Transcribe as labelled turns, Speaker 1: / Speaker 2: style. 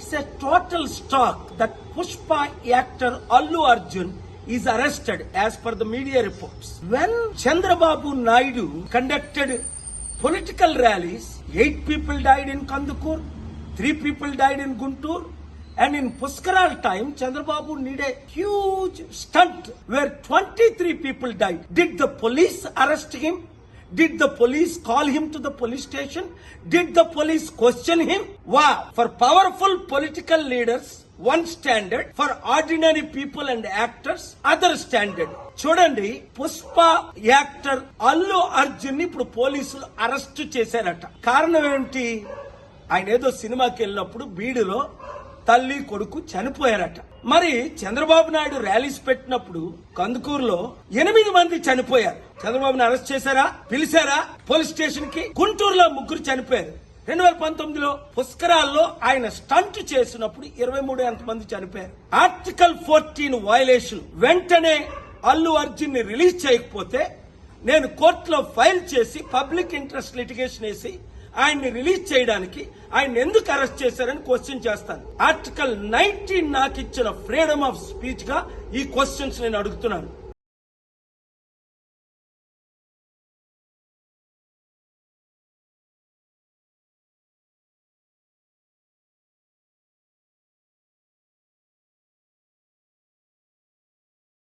Speaker 1: It's a total shock that Pushpa actor Allu Arjun is arrested as per the media reports. When Chandrababu Naidu conducted political rallies, 8 people died in Kandukur, 3 people died in Guntur, and in Puskaral time, Chandrababu needed a huge stunt where 23 people died. Did the police arrest him? Did the police call him to the police station? Did the police question him? Wow! For powerful political leaders, one standard. For ordinary people and actors, other standard. చూడండి, Pushpa actor Allu Arjun ని ఇప్పుడు పోలీసులు arrest చేశారట. కారణం ఏంటి? ఆయన ఏదో సినిమాకి వెళ్ళినప్పుడు బీడులో తల్లి కొడుకు చనిపోయారట. మరి చంద్రబాబు నాయుడు ర్యాలీస్ పెట్టినప్పుడు కందుకూరులో 8 మంది చనిపోయారు. చంద్రబాబుని అరెస్ట్ చేశారా? పిలిచారా పోలీస్ స్టేషన్ కి? గుంటూరులో 3 చనిపోయారు. 2019లో పుష్కరాల్లో ఆయన స్టంట్ చేసినప్పుడు 23 మంది చనిపోయారు. Article 14 violation. వెంటనే అల్లు అర్జున్ ని రిలీజ్ చేయకపోతే నేను కోర్టులో ఫైల్ చేసి పబ్లిక్ ఇంట్రెస్ట్ లిటిగేషన్ వేసి ఆయన్ని రిలీజ్ చేయడానికి ఆయన ఎందుకు అరెస్ట్ చేశారని క్వశ్చన్ చేస్తాను. ఆర్టికల్ 19 నాకు ఇచ్చిన ఫ్రీడమ్ ఆఫ్ స్పీచ్ గా ఈ క్వశ్చన్స్ నేను అడుగుతున్నాను.